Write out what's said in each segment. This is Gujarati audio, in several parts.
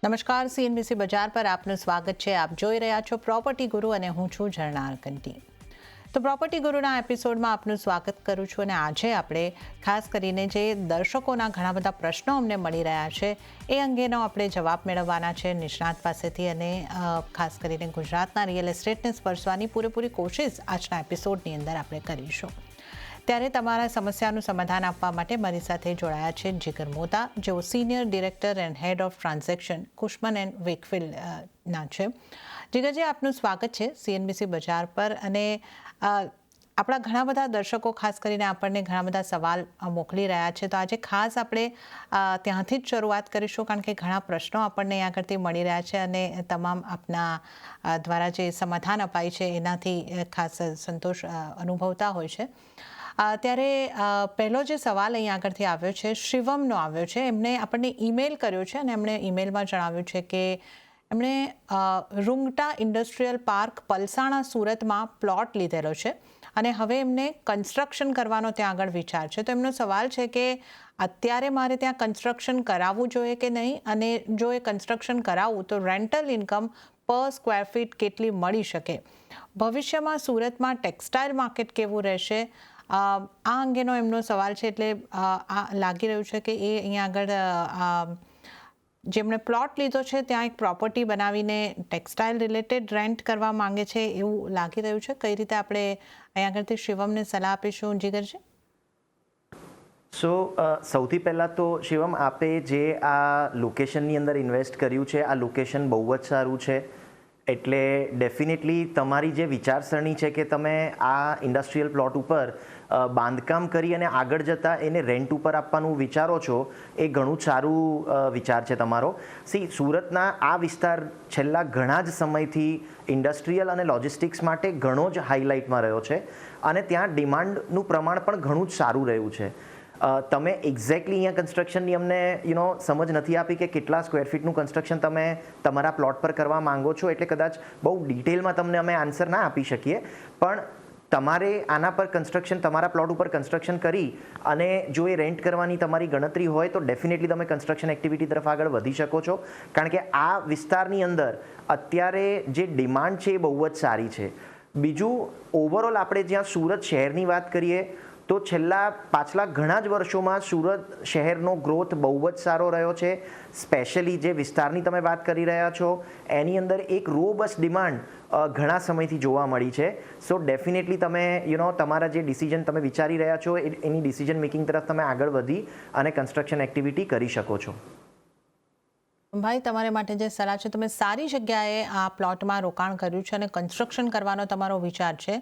નમસ્કાર, સીએનબીસી બજાર પર આપનું સ્વાગત છે. આપ જોઈ રહ્યા છો પ્રોપર્ટી ગુરુ અને હું છું ઝરણા અરકંટી. તો પ્રોપર્ટી ગુરુના એપિસોડમાં આપનું સ્વાગત કરું છું અને આજે આપણે ખાસ કરીને જે દર્શકોના ઘણા બધા પ્રશ્નો અમને મળી રહ્યા છે એ અંગેનો આપણે જવાબ મેળવવાના છે નિષ્ણાત પાસેથી અને ખાસ કરીને ગુજરાતના રિયલ એસ્ટેટને સ્પર્શવાની પૂરેપૂરી કોશિશ આજના એપિસોડની અંદર આપણે કરીશું. ત્યારે તમારા સમસ્યાનું સમાધાન આપવા માટે મારી સાથે જોડાયા છે જીગર મોતા, જેઓ senior director and head of transaction Cushman and વેકફિલ્ડના છે. જીગરજી, આપનું સ્વાગત છે સીએનબીસી બજાર પર. અને આપણા ઘણા બધા દર્શકો ખાસ કરીને આપણને ઘણા બધા સવાલ મોકલી રહ્યા છે, તો આજે ખાસ આપણે ત્યાંથી જ શરૂઆત કરીશું, કારણ કે ઘણા પ્રશ્નો આપણને અહીંયા આગળથી મળી રહ્યા છે અને તમામ આપના દ્વારા જે સમાધાન અપાય છે એનાથી ખાસ સંતોષ અનુભવતા હોય છે. ત્યારે પહેલો જે સવાલ અહીં આગળથી આવ્યો છે શિવમનો આવ્યો છે. એમણે આપણને ઈમેલ કર્યો છે અને એમણે ઈમેલમાં જણાવ્યું છે કે એમણે રૂંગટા ઇન્ડસ્ટ્રીયલ પાર્ક પલસાણા સુરતમાં પ્લોટ લીધેલો છે અને હવે એમને કન્સ્ટ્રક્શન કરવાનો ત્યાં આગળ વિચાર છે. તો એમનો સવાલ છે કે અત્યારે મારે ત્યાં કન્સ્ટ્રક્શન કરાવવું જોઈએ કે નહીં, અને જો એ કન્સ્ટ્રક્શન કરાવવું તો રેન્ટલ ઇન્કમ પર સ્ક્વેર ફીટ કેટલી મળી શકે, ભવિષ્યમાં સુરતમાં ટેક્સટાઇલ માર્કેટ કેવું રહેશે, આ અંગેનો એમનો સવાલ છે. એટલે આ લાગી રહ્યું છે કે એ અહીંયા આગળ જેમણે પ્લોટ લીધો છે ત્યાં એક પ્રોપર્ટી બનાવીને ટેક્સટાઇલ રિલેટેડ રેન્ટ કરવા માંગે છે એવું લાગી રહ્યું છે. કઈ રીતે આપણે અહીંયા આગળથી શિવમને સલાહ આપીશું, જીગરજી? સૌથી પહેલાં તો શિવમ, આપે જે આ લોકેશનની અંદર ઇન્વેસ્ટ કર્યું છે, આ લોકેશન બહુ જ સારું છે. એટલે ડેફિનેટલી તમારી જે વિચારસરણી છે કે તમે આ ઇન્ડસ્ટ્રીયલ પ્લોટ ઉપર બાંધકામ કરી અને આગળ જતાં એને રેન્ટ ઉપર આપવાનું વિચારો છો, એ ઘણું જ સારું વિચાર છે તમારો. સુરતના આ વિસ્તાર છેલ્લા ઘણા જ સમયથી ઇન્ડસ્ટ્રીયલ અને લોજિસ્ટિક્સ માટે ઘણો જ હાઇલાઇટમાં રહ્યો છે અને ત્યાં ડિમાન્ડનું પ્રમાણ પણ ઘણું જ સારું રહ્યું છે. તમે એક્ઝેક્ટલી અહીંયા કન્સ્ટ્રક્શનની અમને સમજ નથી આપી કે કેટલા સ્ક્વેર ફીટનું કન્સ્ટ્રક્શન તમે તમારા પ્લોટ પર કરવા માંગો છો, એટલે કદાચ બહુ ડિટેલમાં તમને અમે આન્સર ના આપી શકીએ. પણ તમારે આના પર કન્સ્ટ્રક્શન, તમારા પ્લોટ ઉપર કન્સ્ટ્રક્શન કરી અને જો એ રેન્ટ કરવાની તમારી ગણતરી હોય તો ડેફિનેટલી તમે કન્સ્ટ્રક્શન એક્ટિવિટી તરફ આગળ વધી શકો છો. કારણ કે આ વિસ્તારની અંદર અત્યારે જે ડિમાન્ડ છે એ બહુ જ સારી છે. બીજું, ઓવરઓલ આપણે જ્યાં સુરત શહેરની વાત કરીએ તો પાછલા ઘણા જ વર્ષોમાં સુરત શહેરનો ગ્રોથ બહુ જ સારો રહ્યો છે. સ્પેશિયલી જે વિસ્તારની તમે વાત કરી રહ્યા છો એની અંદર એક રોબસ્ટ ડિમાન્ડ ઘણા સમયથી જોવા મળી છે. સો ડેફિનેટલી તમે તમારા જે ડિસિઝન તમે વિચારી રહ્યા છો એની ડિસિઝન મેકિંગ તરફ તમે આગળ વધી અને કન્સ્ટ્રક્શન એક્ટિવિટી કરી શકો છો. ભાઈ, તમારા માટે જે સલાહ છે, તમે સારી જગ્યાએ આ પ્લોટમાં રોકાણ કર્યું છે અને કન્સ્ટ્રક્શન કરવાનો તમારો વિચાર છે,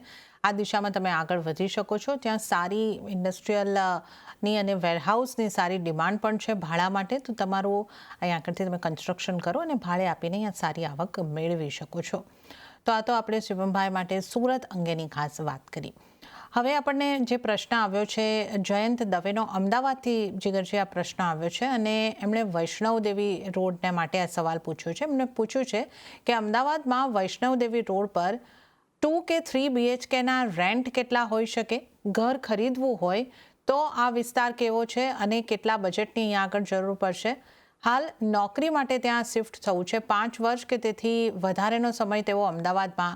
આ દિશામાં તમે આગળ વધી શકો છો. ત્યાં સારી ઇન્ડસ્ટ્રીયલની અને વેરહાઉસની સારી ડિમાન્ડ પણ છે ભાડા માટે. તો તમારું અહીં આગળથી તમે કન્સ્ટ્રક્શન કરો અને ભાડે આપીને અહીંયા સારી આવક મેળવી શકો છો. તો આ તો આપણે શિવમભાઈ માટે સુરત અંગેની ખાસ વાત કરી. હવે આપણને જે પ્રશ્ન આવ્યો છે જયંત દવેનો, અમદાવાદથી જીગરજી આ પ્રશ્ન આવ્યો છે અને એમણે વૈષ્ણવદેવી રોડને માટે આ સવાલ પૂછ્યો છે. એમણે પૂછ્યું છે કે અમદાવાદમાં વૈષ્ણવદેવી રોડ પર 2 કે 3 BHKના રેન્ટ કેટલા હોઈ શકે, ઘર ખરીદવું હોય તો આ વિસ્તાર કેવો છે અને કેટલા બજેટની અહીંયા આગળ જરૂર પડશે. હાલ નોકરી માટે ત્યાં શિફ્ટ થવું છે, 5 વર્ષ કે તેથી વધારેનો સમય તેઓ અમદાવાદમાં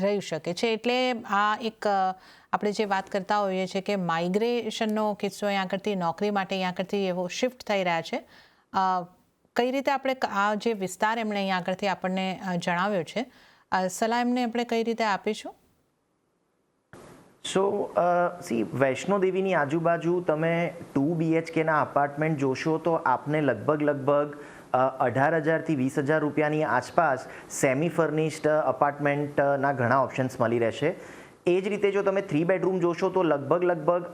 રહી શકે છે. એટલે આ એક આપણે જે વાત કરતા હોઈએ છીએ કે માઇગ્રેશનનો કિસ્સો અહીંયા આગળથી નોકરી માટે અહીંયા આગળથી એવો શિફ્ટ થઈ રહ્યા છે. કઈ રીતે આપણે આ જે વિસ્તાર એમણે અહીંયા આગળથી આપણને જણાવ્યો છે, સલાહ એમને આપણે કઈ રીતે આપીશું? વૈષ્ણોદેવીની આજુબાજુ તમે 2 BHKના અપાર્ટમેન્ટ જોશો તો આપને લગભગ 18,000 થી 20,000 રૂપિયાની આસપાસ સેમી ફર્નિશ્ડ અપાર્ટમેન્ટના ઘણા ઓપ્શન્સ મળી રહેશે. એ જ રીતે જો તમે 3 બેડરૂમ જોશો તો લગભગ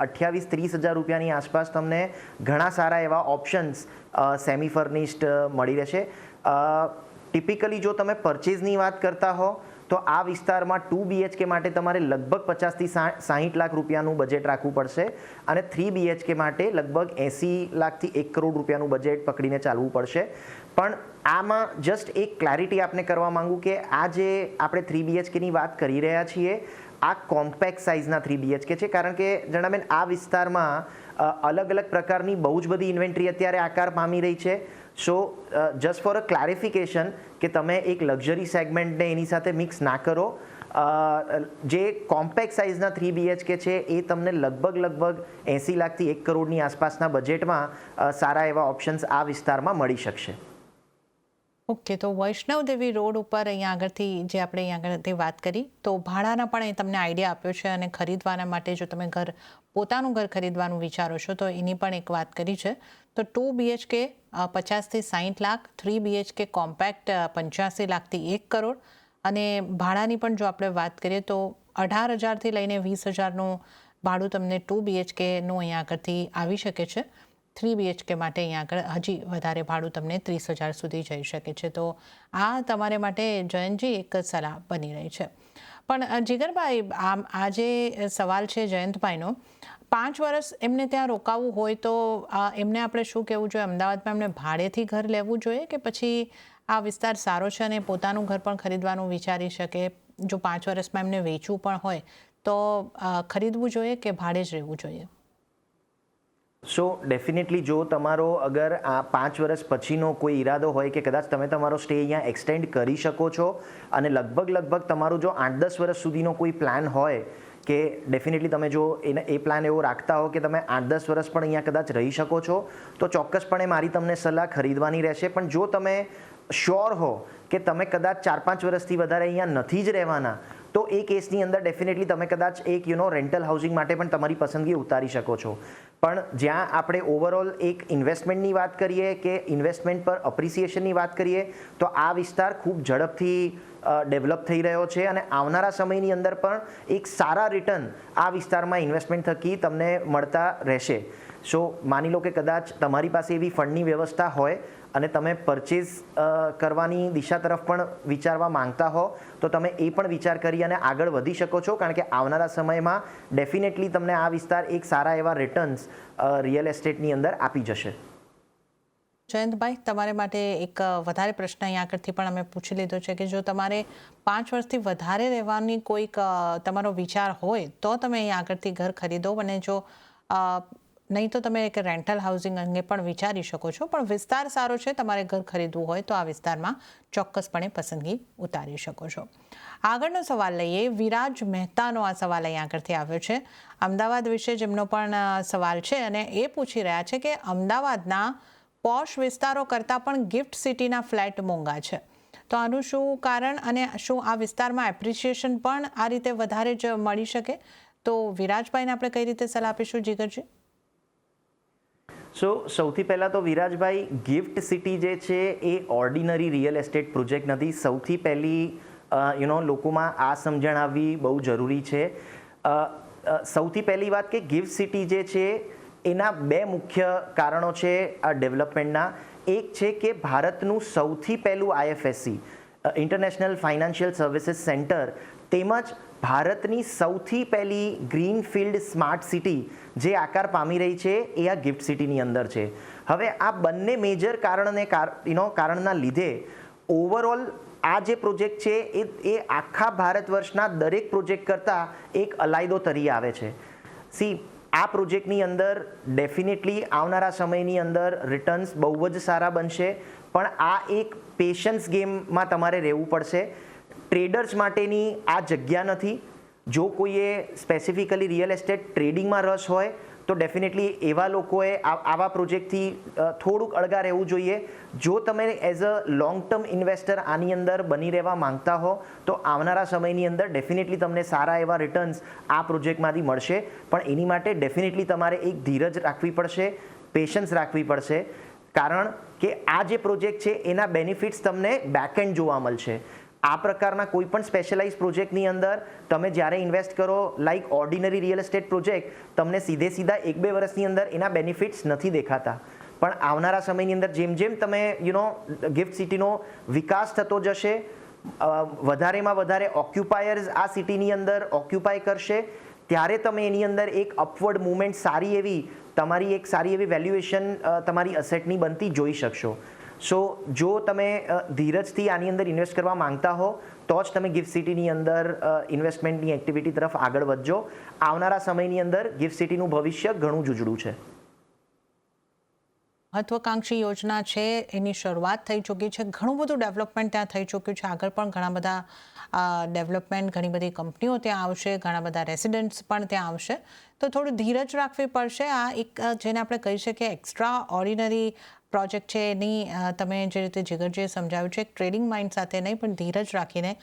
28-30,000 રૂપિયાની આસપાસ તમને ઘણા સારા એવા ઓપ્શન્સ સેમી ફર્નિશ્ડ મળી રહેશે. ટિપિકલી જો તમે પરચેઝની વાત કરતા હો તો આ વિસ્તારમાં 2 BHK માટે તમારે લગભગ 50 થી 60 લાખ રૂપિયાનું બજેટ રાખવું પડશે અને 3 BHK માટે લગભગ 80 લાખથી 1 કરોડ રૂપિયાનું બજેટ પકડીને ચાલવું પડશે. પણ આમાં જસ્ટ એક ક્લેરિટી આપને કરવા માંગુ કે આ જે આપણે 3 BHKની વાત કરી રહ્યા છીએ આ કોમ્પેક્ટ સાઇઝના 3 BHK છે, કારણ કે જણાબેન આ વિસ્તારમાં અલગ અલગ પ્રકારની બહુ જ બધી ઇન્વેન્ટરી અત્યારે આકાર પામી રહી છે. સો જસ્ટ ફોર અ ક્લારિફિકેશન કે તમે એક લક્ઝરી સેગમેન્ટને એની સાથે મિક્સ ના કરો. જે કોમ્પેક્ટ સાઇઝના 3 BHK છે એ તમને લગભગ 80 લાખથી 1 કરોડની આસપાસના બજેટમાં સારા એવા ઓપ્શન્સ આ વિસ્તારમાં મળી શકશે. ઓકે, તો વૈષ્ણવદેવી રોડ ઉપર અહીંયા આગળથી જે આપણે અહીંયા આગળથી વાત કરી તો ભાડાના પણ અહીં તમને આઈડિયા આપ્યો છે અને ખરીદવાના માટે જો તમે પોતાનું ઘર ખરીદવાનું વિચારો છો તો એની પણ એક વાત કરી છે. તો 2 BHK 50થી 60 લાખ, 3 BHK કોમ્પેક્ટ 85 લાખથી 1 કરોડ અને ભાડાની પણ જો આપણે વાત કરીએ તો 18,000થી લઈને 20,000નું ભાડું તમને 2 BHKનું અહીંયા આગળથી આવી શકે છે. 3 BHK માટે અહીંયા આગળ હજી વધારે ભાડું તમને 30,000 સુધી જઈ શકે છે. તો આ તમારે માટે જયંતજી એક સલાહ બની રહી છે. પણ જીગરભાઈ, આ જે સવાલ છે જયંતભાઈનો, 5 વર્ષ એમને ત્યાં રોકાવું હોય તો એમને આપણે શું કહેવું જોઈએ? અમદાવાદમાં એમને ભાડેથી ઘર લેવું જોઈએ કે પછી આ વિસ્તાર સારો છે અને પોતાનું ઘર પણ ખરીદવાનું વિચારી શકે? જો 5 વર્ષમાં એમને વેચવું પણ હોય તો ખરીદવું જોઈએ કે ભાડે જ રહેવું જોઈએ? સો ડેફિનેટલી જો તમારો અગર આ 5 વર્ષ પછીનો કોઈ ઈરાદો હોય કે કદાચ તમે તમારો સ્ટે અહીંયા એક્સટેન્ડ કરી શકો છો અને લગભગ તમારું જો 8-10 વર્ષ સુધીનો કોઈ પ્લાન હોય કે ડેફિનેટલી તમે જો એ પ્લાન એવો રાખતા હો કે તમે 8-10 વર્ષ પણ અહીંયા કદાચ રહી શકો છો તો ચોક્કસપણે મારી તમને સલાહ ખરીદવાની રહેશે. પણ જો તમે શ્યોર હો કે તમે કદાચ 4-5 વર્ષથી વધારે અહીંયા નથી જ રહેવાના તો એ કેસની અંદર ડેફિનેટલી તમે કદાચ એક રેન્ટલ હાઉસિંગ માટે પણ તમારી પસંદગી ઉતારી શકો છો. પણ જ્યાં આપણે ઓવરઓલ એક ઇન્વેસ્ટમેન્ટની વાત કરીએ કે ઇન્વેસ્ટમેન્ટ પર અપ્રિસિએશનની વાત કરીએ તો આ વિસ્તાર ખૂબ ઝડપથી ડેવલપ થઈ રહ્યો છે અને આવનારા સમયની અંદર પણ એક સારા રિટર્ન આ વિસ્તારમાં ઇન્વેસ્ટમેન્ટ થકી તમને મળતા રહેશે. સો માની લો કે કદાચ તમારી પાસે એવી ફંડની વ્યવસ્થા હોય અને તમે પરચેઝ કરવાની દિશા તરફ પણ વિચારવા માંગતા હો તો તમે એ પણ વિચાર કરી અને આગળ વધી શકો છો, કારણ કે આવનારા સમયમાં ડેફિનેટલી તમને આ વિસ્તાર એક સારા એવા રિટર્ન્સ રિયલ એસ્ટેટની અંદર આપી જશે. જયંતભાઈ, તમારે માટે એક વધારે પ્રશ્ન અહીંયા આગળથી પણ અમે પૂછી લીધો છે કે જો તમારે 5 વર્ષથી વધારે રહેવાની કોઈક તમારો વિચાર હોય તો તમે અહીંયા આગળથી ઘર ખરીદો અને જો નહીં તો તમે એક રેન્ટલ હાઉસિંગ અંગે પણ વિચારી શકો છો. પણ વિસ્તાર સારો છે, તમારે ઘર ખરીદવું હોય તો આ વિસ્તારમાં ચોક્કસપણે પસંદગી ઉતારી શકો છો. આગળનો સવાલ લઈએ. વિરાજ મહેતાનો આ સવાલ અહીંયા આગળથી આવ્યો છે. અમદાવાદ વિશે જેમનો પણ સવાલ છે અને એ પૂછી રહ્યા છે કે અમદાવાદના પોશ વિસ્તારો કરતાં પણ ગિફ્ટ સિટીના ફ્લેટ મોંઘા છે, તો આનું શું કારણ અને શું આ વિસ્તારમાં એપ્રિસિએશન પણ આ રીતે વધારે જ મળી શકે? તો વિરાજભાઈને આપણે કઈ રીતે સલાહ આપીશું જીગરજી? સો સૌથી પહેલાં તો વિરાજભાઈ, ગિફ્ટ સિટી જે છે એ ઓર્ડિનરી રિયલ એસ્ટેટ પ્રોજેક્ટ નથી. સૌથી પહેલી લોકોમાં આ સમજણ આવવી બહુ જરૂરી છે. સૌથી પહેલી વાત કે ગિફ્ટ સિટી જે છે એના 2 મુખ્ય કારણો છે આ ડેવલપમેન્ટના. એક છે કે ભારતનું સૌથી પહેલું IFSC international financial services centre તેમજ ભારતની સૌથી પહેલી ગ્રીનફિલ્ડ સ્માર્ટ સિટી જે આકાર પામી રહી છે એ આ ગિફ્ટ સિટીની અંદર છે. હવે આ બંને મેજર કારણના લીધે ઓવરઓલ આ જે પ્રોજેક્ટ છે એ આખા ભારત વર્ષના દરેક પ્રોજેક્ટ કરતાં એક અલાયદો તરી આવે છે. આ પ્રોજેક્ટની અંદર ડેફિનેટલી આવનારા સમયની અંદર રિટર્ન્સ બહુ જ સારા બનશે, પણ આ એક પેશન્સ ગેમમાં તમારે રહેવું પડશે. ટ્રેડર્સ માટેની આ જગ્યા નથી. જો કોઈએ સ્પેસિફિકલી રિયલ એસ્ટેટ ટ્રેડિંગમાં રસ હોય તો ડેફિનેટલી એવા લોકોએ આવા પ્રોજેક્ટથી થોડુંક અળગા રહેવું જોઈએ. જો તમે as a long term investor આની અંદર બની રહેવા માંગતા હો તો આવનારા સમયની અંદર ડેફિનેટલી તમને સારા એવા રિટર્ન્સ આ પ્રોજેક્ટમાંથી મળશે, પણ એની માટે ડેફિનેટલી તમારે એક ધીરજ રાખવી પડશે, પેશન્સ રાખવી પડશે, કારણ કે આ જે પ્રોજેક્ટ છે એના બેનિફિટ્સ તમને બેકએન્ડ જોવા મળશે. આ પ્રકારના કોઈ પણ સ્પેશિયલાઇઝ પ્રોજેક્ટની અંદર તમે જ્યારે ઇન્વેસ્ટ કરો like ordinary real estate project તમને સીધા 1-2 વર્ષની અંદર એના બેનિફિટ્સ નથી દેખાતા, પણ આવનારા સમયની અંદર જેમ જેમ તમે ગિફ્ટ સિટીનો વિકાસ થતો જશે, વધારેમાં વધારે ઓક્યુપાયર્સ આ સિટીની અંદર ઓક્યુપાય કરશે, ત્યારે તમે એની અંદર એક અપવર્ડ મુવમેન્ટ સારી એવી વેલ્યુએશન તમારી અસેટની બનતી જોઈ શકશો. સો જો તમે ધીરજથી આની અંદર ઇન્વેસ્ટ કરવા માંગતા હો તો જ તમે ગિફ્ટ સિટીની અંદર ઇન્વેસ્ટમેન્ટની એક્ટિવિટી તરફ આગળ વધજો. આવનારા સમયની અંદર ગિફ્ટ સિટીનું ભવિષ્ય ઘણું જ ઉજળું છે. મહત્વાકાંક્ષી યોજના છે એની શરૂઆત થઈ ચૂકી છે, ઘણું બધું ડેવલપમેન્ટ ત્યાં થઈ ચૂક્યું છે, આગળ પણ ઘણા બધા ડેવલપમેન્ટ, ઘણી બધી કંપનીઓ ત્યાં આવશે, ઘણા બધા રેસિડન્ટ્સ પણ ત્યાં આવશે, તો થોડું ધીરજ રાખવી પડશે. આ એક જેને આપણે કહી શકીએ એક્સ્ટ્રા ઓર્ડિનરી પ્રોજેક્ટ છે, એની તમે જે રીતે જીગરજીએ સમજાવ્યું છે, એક ટ્રેડિંગ માઇન્ડ સાથે નહીં પણ ધીરજ રાખીને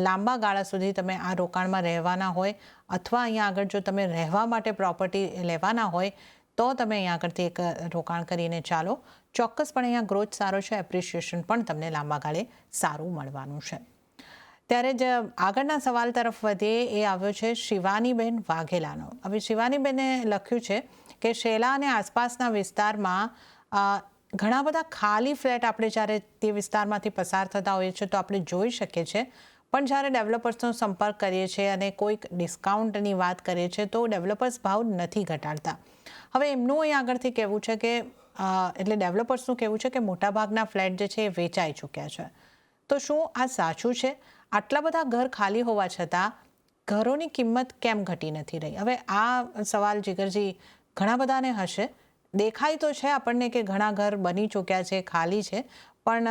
લાંબા ગાળા સુધી તમે આ રોકાણમાં રહેવાના હોય અથવા અહીંયા આગળ જો તમે રહેવા માટે પ્રોપર્ટી લેવાના હોય તો તમે અહીંયા આગળથી એક રોકાણ કરીને ચાલો. ચોક્કસપણે અહીંયા ગ્રોથ સારો છે, એપ્રિશિએશન પણ તમને લાંબા ગાળે સારું મળવાનું છે. ત્યારે જ આગળના સવાલ તરફ વધીએ, એ આવ્યો છે શિવાનીબેન વાઘેલાનો. હવે શિવાનીબેને લખ્યું છે કે શેલા અને આસપાસના વિસ્તારમાં ઘણા બધા ખાલી ફ્લેટ આપણે જ્યારે તે વિસ્તારમાંથી પસાર થતા હોઈએ છીએ તો આપણે જોઈ શકીએ છીએ, પણ જ્યારે ડેવલપર્સનો સંપર્ક કરીએ છીએ અને કોઈક ડિસ્કાઉન્ટની વાત કરીએ છીએ તો ડેવલપર્સ ભાવ નથી ઘટાડતા. હવે એમનું અહીં આગળથી કહેવું છે કે એટલે ડેવલપર્સનું કહેવું છે કે મોટાભાગના ફ્લેટ જે છે એ વેચાઈ ચૂક્યા છે. તો શું આ સાચું છે? આટલા બધા ઘર ખાલી હોવા છતાં ઘરોની કિંમત કેમ ઘટી નથી રહી? હવે આ સવાલ જીગરજી ઘણા બધાને હશે. દેખાય તો છે આપણને કે ઘણા ઘર બની ચૂક્યા છે, ખાલી છે, પણ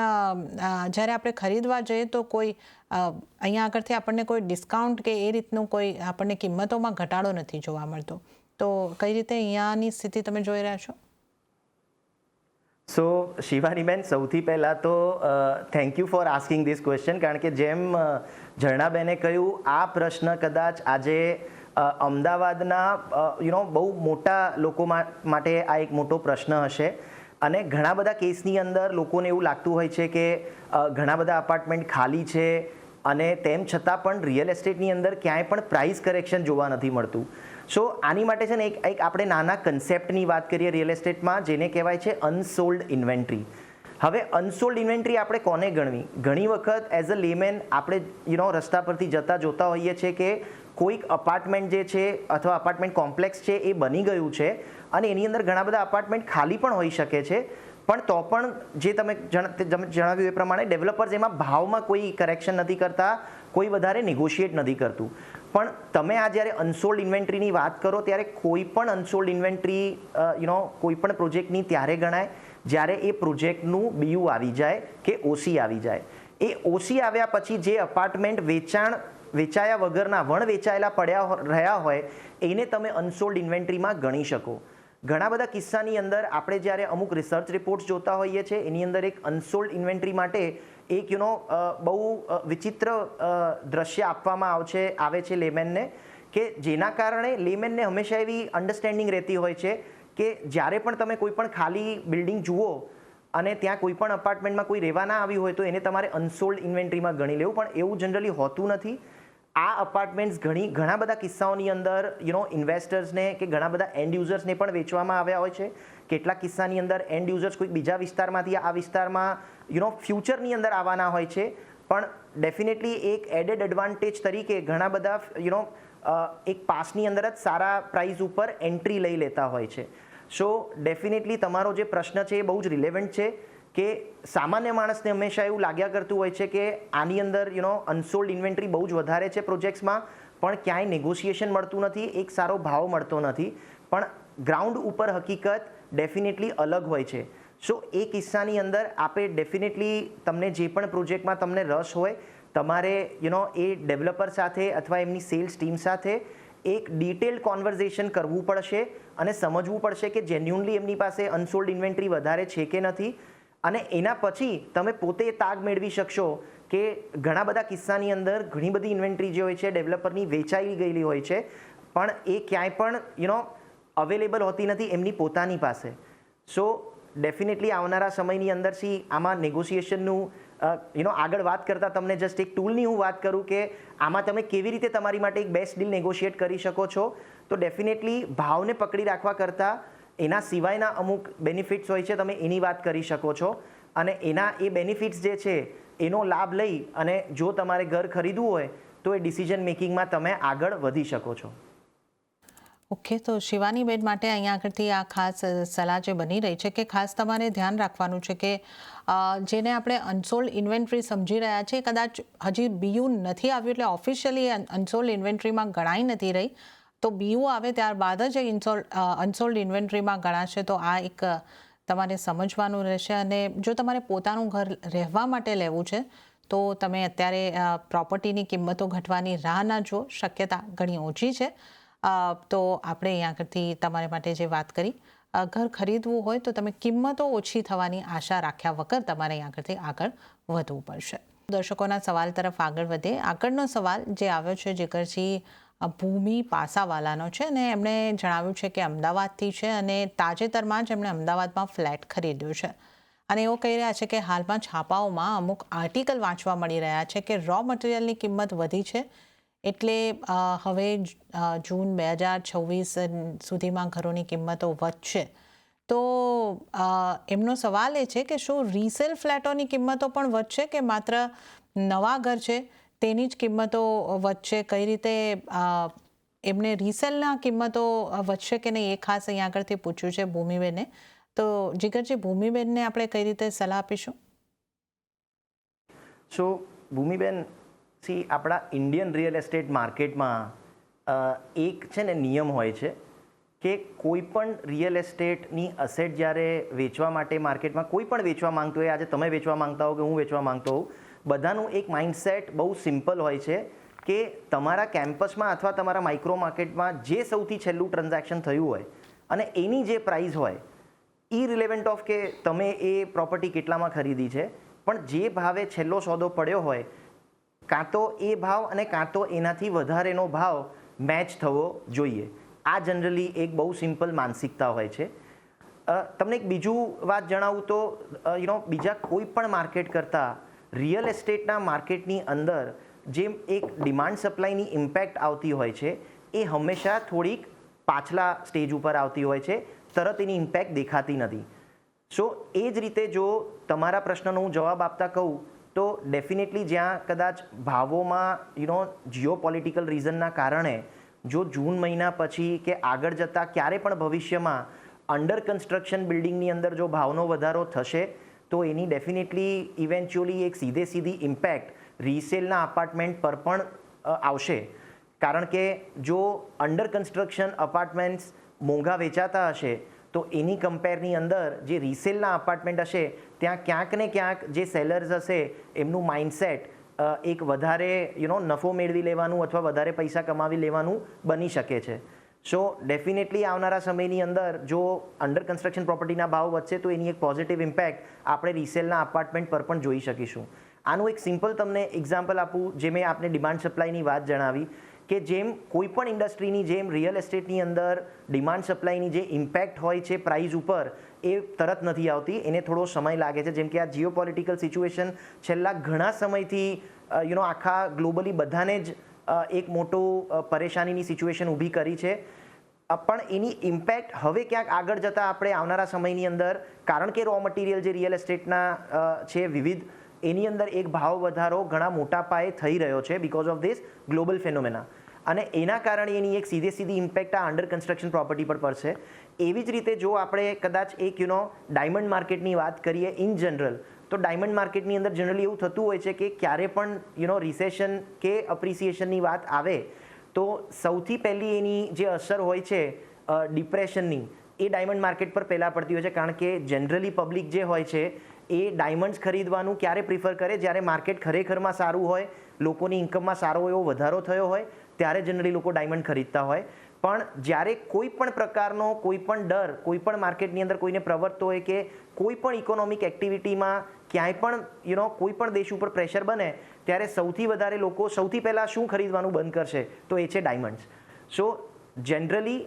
જ્યારે આપણે ખરીદવા જઈએ તો કોઈ અહીંયા આગળથી આપણને કોઈ ડિસ્કાઉન્ટ કે એ રીતનું કોઈ આપણને કિંમતોમાં ઘટાડો નથી જોવા મળતો. તો કઈ રીતે અહીંયાની સ્થિતિ તમે જોઈ રહ્યા છો? સો શિવાનીબેન, સૌથી પહેલાં તો thank you for asking this question, કારણ કે જેમ ઝરણાબેને કહ્યું, આ પ્રશ્ન કદાચ આજે અમદાવાદના બહુ મોટા લોકો માટે આ એક મોટો પ્રશ્ન હશે. અને ઘણા બધા કેસની અંદર લોકોને એવું લાગતું હોય છે કે ઘણા બધા અપાર્ટમેન્ટ ખાલી છે અને તેમ છતાં પણ રિયલ એસ્ટેટની અંદર ક્યાંય પણ પ્રાઇસ કરેક્શન જોવા નથી મળતું. સો આની માટે છે ને એક આપણે નાના કન્સેપ્ટની વાત કરીએ રિયલ એસ્ટેટમાં, જેને કહેવાય છે અનસોલ્ડ ઇન્વેન્ટરી. હવે અનસોલ્ડ ઇન્વેન્ટરી આપણે કોને ગણવી? ઘણી વખત એઝ અ લેમેન આપણે રસ્તા પરથી જોતા હોઈએ છીએ કે કોઈક અપાર્ટમેન્ટ જે છે અથવા અપાર્ટમેન્ટ કોમ્પ્લેક્સ છે એ બની ગયું છે અને એની અંદર ઘણા બધા અપાર્ટમેન્ટ ખાલી પણ હોઈ શકે છે, પણ તો પણ જે તમે જણાવ્યું એ પ્રમાણે ડેવલપર્સ એમાં ભાવમાં કોઈ કરેક્શન નથી કરતા, કોઈ વધારે નેગોશિએટ નથી કરતું. પણ તમે આ જ્યારે અનસોલ્ડ ઇન્વેન્ટરીની વાત કરો ત્યારે કોઈ પણ અનસોલ્ડ ઇન્વેન્ટરી કોઈ પણ પ્રોજેક્ટની ત્યારે ગણાય જ્યારે એ પ્રોજેક્ટનું બીયુ આવી જાય કે ઓસી આવી જાય. એ ઓસી આવ્યા પછી જે અપાર્ટમેન્ટ વેચાયા વગરના વણ વેચાયેલા પડ્યા રહ્યા હોય એને તમે અનસોલ્ડ ઇન્વેન્ટરીમાં ગણી શકો. ઘણા બધા કિસ્સાની અંદર આપણે જ્યારે અમુક રિસર્ચ રિપોર્ટ્સ જોતા હોઈએ છીએ એની અંદર એક અનસોલ્ડ ઇન્વેન્ટરી માટે એક બહુ વિચિત્ર દ્રશ્ય આપવામાં આવે છે લેમેનને, કે જેના કારણે લેમેનને હંમેશા એવી અન્ડરસ્ટેન્ડિંગ રહેતી હોય છે કે જ્યારે પણ તમે કોઈ પણ ખાલી બિલ્ડિંગ જુઓ અને ત્યાં કોઈ પણ અપાર્ટમેન્ટમાં કોઈ રહેવા ના આવ્યું હોય તો એને તમારે અનસોલ્ડ ઇન્વેન્ટરીમાં ગણી લેવું, પણ એવું જનરલી હોતું નથી. આ અપાર્ટમેન્ટ્સ ઘણા બધા કિસ્સાઓની અંદર ઇન્વેસ્ટર્સને કે ઘણા બધા એન્ડ યુઝર્સને પણ વેચવામાં આવ્યા હોય છે. કેટલાક કિસ્સાની અંદર એન્ડ યુઝર્સ કોઈક બીજા વિસ્તારમાંથી આ વિસ્તારમાં ફ્યુચરની અંદર આવવાના હોય છે, પણ ડેફિનેટલી એક એડેડ એડવાન્ટેજ તરીકે ઘણા બધા એક પાસની અંદર જ સારા પ્રાઇસ ઉપર એન્ટ્રી લઈ લેતા હોય છે. સો ડેફિનેટલી તમારો જે પ્રશ્ન છે એ બહુ જ રિલેવન્ટ છે કે સામાન્ય માણસને હંમેશા એવું લાગ્યા કરતું હોય છે કે આની અંદર અનસોલ્ડ ઇન્વેન્ટરી બહુ જ વધારે છે પ્રોજેક્ટ્સમાં, પણ ક્યાંય નેગોશિએશન મળતું નથી, એક સારો ભાવ મળતો નથી. પણ ગ્રાઉન્ડ ઉપર હકીકત ડેફિનેટલી અલગ હોય છે. સો એ કિસ્સાની અંદર આપણે ડેફિનેટલી તમને જે પણ પ્રોજેક્ટમાં તમને રસ હોય તમારે એ ડેવલપર સાથે અથવા એમની સેલ્સ ટીમ સાથે એક ડિટેલ્ડ કોન્વર્ઝેશન કરવું પડશે અને સમજવું પડશે કે જેન્યુઅનલી એમની પાસે અનસોલ્ડ ઇન્વેન્ટરી વધારે છે કે નથી. અને એના પછી તમે પોતે તાગ મેળવી શકશો કે ઘણા બધા કિસ્સાની અંદર ઘણી બધી ઇન્વેન્ટરી જે હોય છે ડેવલપરની વેચાઈ ગયેલી હોય છે, પણ એ ક્યાંય પણ અવેલેબલ હોતી નથી એમની પોતાની પાસે. સો ડેફિનેટલી આવનારા સમયની અંદરથી આમાં નેગોશિએશનનું આગળ વાત કરતાં તમને જસ્ટ એક ટૂલની હું વાત કરું કે આમાં તમે કેવી રીતે તમારી માટે એક બેસ્ટ ડીલ નેગોશિએટ કરી શકો છો. તો ડેફિનેટલી ભાવને પકડી રાખવા કરતાં એના સિવાયના અમુક બેનિફિટ્સ હોય છે, તમે એની વાત કરી શકો છો અને એના એ બેનિફિટ્સ જે છે એનો લાભ લઈ અને જો તમારે ઘર ખરીદવું હોય તો એ ડિસિઝન મેકિંગમાં તમે આગળ વધી શકો છો. ઓકે, તો શિવાનીબેન માટે અહીંયા આગળથી આ ખાસ સલાહ જે બની રહી છે કે ખાસ તમારે ધ્યાન રાખવાનું છે કે જેને આપણે અનસોલ્ડ ઇન્વેન્ટરી સમજી રહ્યા છીએ કદાચ હજી બીયુ નથી આવ્યું એટલે ઓફિશિયલી અનસોલ્ડ ઇન્વેન્ટરીમાં ગણાઈ નથી રહી, તો બીયુ આવે ત્યારબાદ જ અનસોલ્ડ ઇન્વેન્ટરીમાં ગણાશે. તો આ એક તમારે સમજવાનું રહેશે. અને જો તમારે પોતાનું ઘર રહેવા માટે લેવું છે તો તમે અત્યારે પ્રોપર્ટીની કિંમતો ઘટવાની રાહ ના જુઓ, શક્યતા ઘણી ઓછી છે. તો આપણે અહીંયા આગળથી તમારા માટે જે વાત કરી, ઘર ખરીદવું હોય તો તમે કિંમતો ઓછી થવાની આશા રાખ્યા વગર તમારે અહીંયા આગળથી આગળ વધવું પડશે. દર્શકોના સવાલ તરફ આગળ વધે. આગળનો સવાલ જે આવ્યો છે જીગરજી ભૂમિ પાસાવાલાનો છે, અને એમણે જણાવ્યું છે કે અમદાવાદથી છે અને તાજેતરમાં જ એમણે અમદાવાદમાં ફ્લેટ ખરીદ્યો છે. અને એવું કહી રહ્યા છે કે હાલમાં છાપાઓમાં અમુક આર્ટિકલ વાંચવા મળી રહ્યા છે કે રો મટીરિયલની કિંમત વધી છે, એટલે હવે જૂન 2026 સુધીમાં ઘરોની કિંમતો વધશે. તો એમનો સવાલ એ છે કે શું રીસેલ ફ્લેટોની કિંમતો પણ વધશે કે માત્ર નવા ઘર છે તેની જ કિંમતો વધશે? કઈ રીતે એમને રીસેલના કિંમતો વધશે કે નહીં એ ખાસ અહીંયા આગળથી પૂછ્યું છે ભૂમિબેને. તો જીગરજી, ભૂમિબેનને આપણે કઈ રીતે સલાહ આપીશું? સો ભૂમિબેન, આપણા ઇન્ડિયન રિયલ એસ્ટેટ માર્કેટમાં એક છે ને નિયમ હોય છે કે કોઈ પણ રિયલ એસ્ટેટની અસેટ જ્યારે વેચવા માટે માર્કેટમાં કોઈ પણ વેચવા માંગતો હોય, આજે તમે વેચવા માંગતા હો કે હું વેચવા માંગતો હોઉં, બધાનું એક માઇન્ડસેટ બહુ સિમ્પલ હોય છે કે તમારા કેમ્પસમાં અથવા તમારા માઇક્રો માર્કેટમાં જે સૌથી છેલ્લું ટ્રાન્ઝેક્શન થયું હોય અને એની જે પ્રાઇસ હોય, ઇરિલેવન્ટ ઓફ કે તમે એ પ્રોપર્ટી કેટલામાં ખરીદી છે, પણ જે ભાવે છેલ્લો સોદો પડ્યો હોય, કાં તો એ ભાવ અને કાં તો એનાથી વધારેનો ભાવ મેચ થવો જોઈએ. આ જનરલી એક બહુ સિમ્પલ માનસિકતા હોય છે. તમને એક બીજું વાત જણાવું તો બીજા કોઈ પણ માર્કેટ કરતાં રિયલ એસ્ટેટના માર્કેટની અંદર જે એક ડિમાન્ડ સપ્લાયની ઇમ્પેક્ટ આવતી હોય છે એ હંમેશા થોડીક પાછલા સ્ટેજ ઉપર આવતી હોય છે, તરત એની ઇમ્પેક્ટ દેખાતી નથી. સો એ જ રીતે જો તમારા પ્રશ્નનો હું જવાબ આપતા કહું તો ડેફિનેટલી જ્યાં કદાચ ભાવોમાં જીઓપોલિટિકલ રીઝનના કારણે જો જૂન મહિના પછી કે આગળ જતાં ક્યારે પણ ભવિષ્યમાં અંડર કન્સ્ટ્રક્શન બિલ્ડિંગની અંદર જો ભાવનો વધારો થશે તો એની ડેફિનેટલી ઇવેન્ચ્યુઅલી એક સીધી ઇમ્પેક્ટ રીસેલના અપાર્ટમેન્ટ પર પણ આવશે. કારણ કે જો અંડર કન્સ્ટ્રક્શન અપાર્ટમેન્ટ્સ મોંઘા વેચાતા હશે તો એની કમ્પેરની અંદર જે રીસેલના અપાર્ટમેન્ટ હશે ત્યાં ક્યાંક ને ક્યાંક જે સેલર્સ હશે એમનું માઇન્ડસેટ એક વધારે નફો મેળવી લેવાનું અથવા વધારે પૈસા કમાવી લેવાનું બની શકે છે. સો ડેફિનેટલી આવનારા સમયની અંદર જો અંડર કન્સ્ટ્રક્શન પ્રોપર્ટીના ભાવ વધશે તો એની એક પોઝિટિવ ઇમ્પેક્ટ આપણે રીસેલના અપાર્ટમેન્ટ પર પણ જોઈ શકીશું. આનું એક સિમ્પલ તમને એક્ઝામ્પલ આપું, જે મેં આપને ડિમાન્ડ સપ્લાયની વાત જણાવી કે જેમ કોઈ પણ ઇન્ડસ્ટ્રીની જેમ રિયલ એસ્ટેટની અંદર ડિમાન્ડ સપ્લાયની જે ઇમ્પેક્ટ હોય છે પ્રાઇસ ઉપર, એ તરત નથી આવતી, એને થોડો સમય લાગે છે. જેમ કે આ જીઓપોલિટિકલ સિચ્યુએશન છેલ્લા ઘણા સમયથી આખા ગ્લોબલી બધાને જ એક મોટું પરેશાનીની સિચ્યુએશન ઊભી કરી છે. પણ એની ઇમ્પેક્ટ હવે ક્યાંક આગળ જતાં આપણે આવનારા સમયની અંદર, કારણ કે રો મટીરિયલ જે રિયલ એસ્ટેટના છે વિવિધ, એની અંદર એક ભાવ વધારો ઘણા મોટા પાયે થઈ રહ્યો છે because of this global phenomena, અને એના કારણે એની એક સીધી ઇમ્પેક્ટ આ અંડર કન્સ્ટ્રક્શન પ્રોપર્ટી પર પડશે. એવી જ રીતે જો આપણે કદાચ એક ડાયમંડ માર્કેટની વાત કરીએ ઇન જનરલ, તો ડાયમંડ માર્કેટની અંદર જનરલી એવું થતું હોય છે કે ક્યારે પણ રિસેશન કે અપ્રિસિએશનની વાત આવે તો સૌથી પહેલી એની જે અસર હોય છે ડિપ્રેશનની, એ ડાયમંડ માર્કેટ પર પહેલાં પડતી હોય છે. કારણ કે જનરલી પબ્લિક જે હોય છે એ ડાયમંડ્સ ખરીદવાનું ક્યારે પ્રિફર કરે? જ્યારે માર્કેટ ખરેખરમાં સારું હોય, લોકોની ઇન્કમમાં સારો એવો વધારો થયો હોય, ત્યારે જનરલી લોકો ડાયમંડ ખરીદતા હોય. પણ જ્યારે કોઈ પણ પ્રકારનો કોઈ પણ ડર કોઈ પણ માર્કેટની અંદર કોઈને પ્રવર્તતો હોય કે કોઈ પણ ઇકોનોમિક એક્ટિવિટીમાં ક્યાંય પણ કોઈ પણ દેશ ઉપર પ્રેશર બને, ત્યારે સૌથી વધારે લોકો સૌથી પહેલાં શું ખરીદવાનું બંધ કરશે? તો એ છે ડાયમંડ્સ. સો જનરલી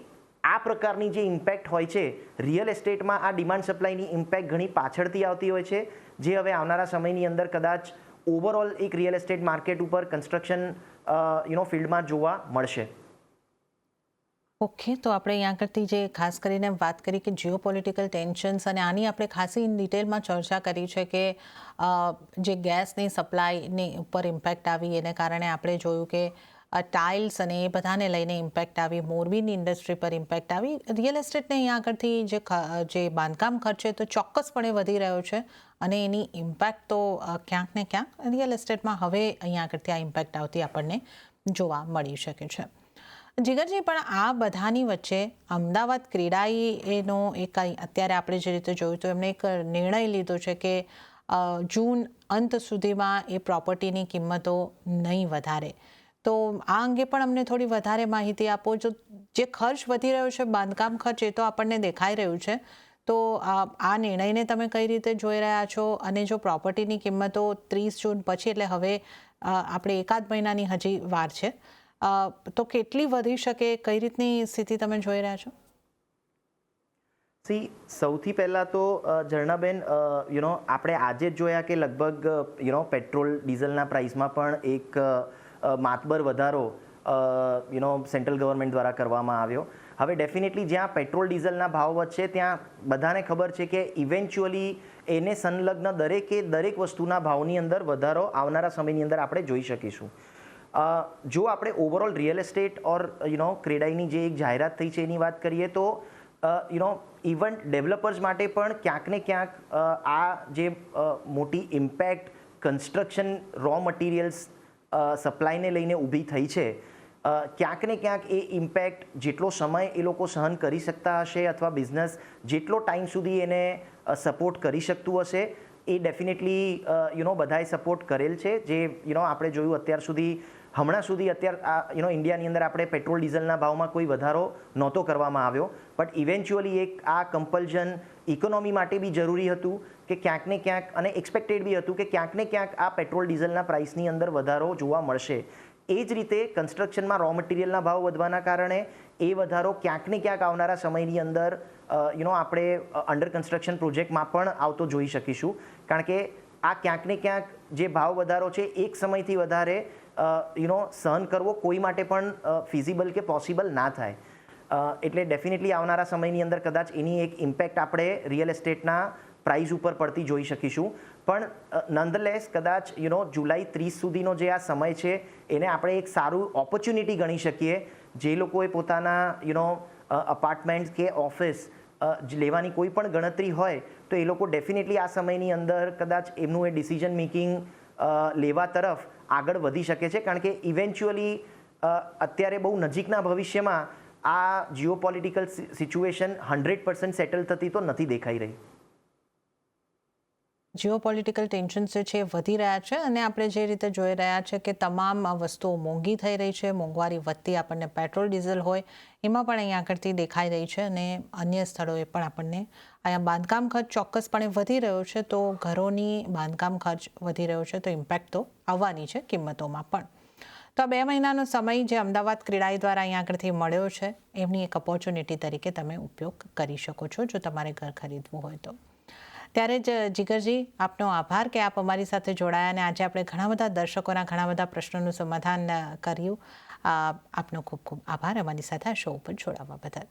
આ પ્રકારની જે ઇમ્પેક્ટ હોય છે રિયલ એસ્ટેટમાં, આ ડિમાન્ડ સપ્લાયની ઇમ્પેક્ટ ઘણી પાછળથી આવતી હોય છે, જે હવે આવનારા સમયની અંદર કદાચ ઓવરઓલ એક રિયલ એસ્ટેટ માર્કેટ ઉપર કન્સ્ટ્રક્શન ફિલ્ડમાં જોવા મળશે. ઓકે, તો આપણે અહીંયા આગળથી જે ખાસ કરીને વાત કરી કે જીઓપોલિટિકલ ટેન્શન્સ, અને આની આપણે ખાસી ઇન ડિટેલમાં ચર્ચા કરી છે કે જે ગેસની સપ્લાયની ઉપર ઇમ્પેક્ટ આવી, એને કારણે આપણે જોયું કે ટાઇલ્સ અને એ બધાને લઈને ઇમ્પેક્ટ આવી, મોરબીની ઇન્ડસ્ટ્રી પર ઇમ્પેક્ટ આવી. રિયલ એસ્ટેટને અહીંયા આગળથી જે બાંધકામ ખર્ચ છે તો ચોક્કસપણે વધી રહ્યો છે, અને એની ઇમ્પેક્ટ તો ક્યાંક ને ક્યાંક રિયલ એસ્ટેટમાં હવે અહીંયા આગળથી આ ઇમ્પેક્ટ આવતી આપણને જોવા મળી શકે છે. જીગરજી, પણ આ બધાની વચ્ચે અમદાવાદ ક્રેડાઈ એનો એક અત્યારે આપણે જે રીતે જોયું તો એમણે એક નિર્ણય લીધો છે કે જૂન અંત સુધીમાં એ પ્રોપર્ટીની કિંમતો નહીં વધારે. તો આ અંગે પણ અમને થોડી વધારે માહિતી આપો. જે ખર્ચ વધી રહ્યો છે, બાંધકામ ખર્ચ, એ તો આપણને દેખાઈ રહ્યું છે. તો આ નિર્ણયને તમે કઈ રીતે જોઈ રહ્યા છો? અને જો પ્રોપર્ટીની કિંમતો 30 જૂન પછી, એટલે હવે આપણે એકાદ મહિનાની હજી વાર છે, તો કેટલી વધી શકે? કઈ રીતની સ્થિતિ તમે જોઈ રહ્યા છો? સૌથી પહેલાં તો ઝરણાબેન, આપણે આજે જ જોયા કે લગભગ પેટ્રોલ ડીઝલના પ્રાઇસમાં પણ એક માતબર વધારો સેન્ટ્રલ ગવર્મેન્ટ દ્વારા કરવામાં આવ્યો. હવે ડેફિનેટલી જ્યાં પેટ્રોલ ડીઝલના ભાવ વધશે ત્યાં બધાને ખબર છે કે ઇવેન્ચ્યુઅલી એને સંલગ્ન દરેક વસ્તુના ભાવની અંદર વધારો આવનારા સમયની અંદર આપણે જોઈ શકીશું. જો આપણે ઓવરઓલ રિયલ એસ્ટેટ ઓર ક્રેડાઈની જે એક જાહેરાત થઈ છે એની વાત કરીએ તો ઇવન ડેવલપર્સ માટે પણ ક્યાંક ને ક્યાંક આ જે મોટી ઇમ્પેક્ટ કન્સ્ટ્રક્શન રો મટીરિયલ્સ સપ્લાયને લઈને ઊભી થઈ છે, ક્યાંક ને ક્યાંક એ ઇમ્પેક્ટ જેટલો સમય એ લોકો સહન કરી શકતા હશે અથવા બિઝનેસ જેટલો ટાઈમ સુધી એને સપોર્ટ કરી શકતું હશે, એ ડેફિનેટલી બધાએ સપોર્ટ કરેલ છે. જે આપણે જોયું હમણાં સુધી ઇન્ડિયાની અંદર આપણે પેટ્રોલ ડીઝલના ભાવમાં કોઈ વધારો નહોતો કરવામાં આવ્યો, બટ ઇવેન્ચ્યુઅલી એક આ કમ્પલ્ઝન ઇકોનોમી માટે બી જરૂરી હતું કે ક્યાંક ને ક્યાંક, અને એક્સપેક્ટેડ બી હતું કે ક્યાંક ને ક્યાંક આ પેટ્રોલ ડીઝલના પ્રાઇસની અંદર વધારો જોવા મળશે. એ જ રીતે કન્સ્ટ્રક્શનમાં રો મટીરિયલના ભાવ વધવાના કારણે એ વધારો ક્યાંક ને ક્યાંક આવનારા સમયની અંદર આપણે અંડર કન્સ્ટ્રક્શન પ્રોજેક્ટમાં પણ આવતો જોઈ શકીશું. કારણ કે આ ક્યાંક ને ક્યાંક જે ભાવ વધારો છે એક સમયથી વધારે સહન કરવો કોઈ માટે પણ ફિઝિબલ કે પોસિબલ ના થાય. એટલે ડેફિનેટલી આવનારા સમયની અંદર કદાચ એની એક ઇમ્પેક્ટ આપણે રિયલ એસ્ટેટના પ્રાઇસ ઉપર પડતી જોઈ શકીશું. પણ નંદલેસ કદાચ જુલાઈ 30 સુધીનો જે આ સમય છે એને આપણે એક સારું ઓપોર્ચ્યુનિટી ગણી શકીએ. જે લોકોએ પોતાના અપાર્ટમેન્ટ કે ઓફિસ લેવાની કોઈ પણ ગણતરી હોય તો એ લોકો ડેફિનેટલી આ સમયની અંદર કદાચ એમનું એ ડિસિઝન મેકિંગ લેવા તરફ આગળ વધી શકે છે. કારણ કે ઇવેન્ચ્યુઅલી અત્યારે બહુ નજીકના ભવિષ્યમાં આ જીઓપોલિટિકલ સિચ્યુએશન 100% સેટલ થતી તો નથી દેખાઈ રહી. જીઓપોલિટિકલ ટેન્શન જે છે વધી રહ્યા છે અને આપણે જે રીતે જોઈ રહ્યા છે કે તમામ વસ્તુઓ મોંઘી થઈ રહી છે, મોંઘવારી વધતી આપણને પેટ્રોલ ડીઝલ હોય એમાં પણ અહીંયા આગળથી દેખાઈ રહી છે, અને અન્ય સ્થળોએ પણ આપણને અહીંયા બાંધકામ ખર્ચ ચોક્કસપણે વધી રહ્યો છે. તો ઘરોની બાંધકામ ખર્ચ વધી રહ્યો છે તો ઇમ્પેક્ટ તો આવવાની છે કિંમતોમાં પણ. તો આ 2 મહિનાનો સમય જે અમદાવાદ ક્રેડાઈ દ્વારા અહીંયા આગળથી મળ્યો છે એમની એક ઓપોર્ચ્યુનિટી તરીકે તમે ઉપયોગ કરી શકો છો જો તમારે ઘર ખરીદવું હોય તો. ત્યારે જ જીગરજી, આપનો આભાર કે આપ અમારી સાથે જોડાયા અને આજે આપણે ઘણા બધા દર્શકોના ઘણા બધા પ્રશ્નોનું સમાધાન કર્યું. આપનો ખૂબ ખૂબ આભાર અમારી સાથે આ શો ઉપર જોડાવા બદલ.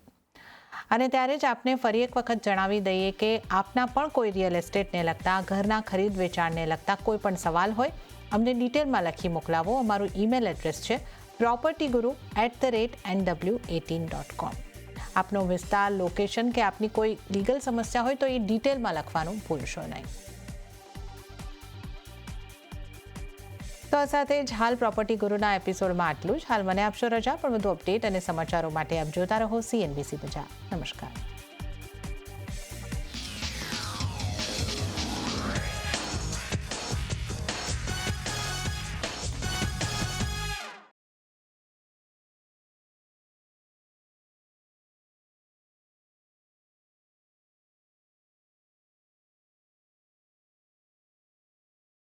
અને ત્યારે જ આપને ફરી એક વખત જણાવી દઈએ કે આપના પણ કોઈ રિયલ એસ્ટેટને લગતા, ઘરના ખરીદ વેચાણને લગતા કોઈ પણ સવાલ હોય અમને ડિટેલમાં લખી મોકલાવો. અમારું ઈમેલ એડ્રેસ છે propertyguru@nw18.com. આપનો વિસ્તાર, લોકેશન કે આપની કોઈ લીગલ સમસ્યા હોય તો એ ડિટેલમાં લખવાનું ભૂલશો નહીં. તો આ સાથે જ હાલ પ્રોપર્ટી ગુરુના એપિસોડમાં આટલું જ. હાલ મને આપશો રજા, પણ વધુ અપડેટ અને સમાચારો માટે આપ જોતા રહો CNBC બજાર. નમસ્કાર.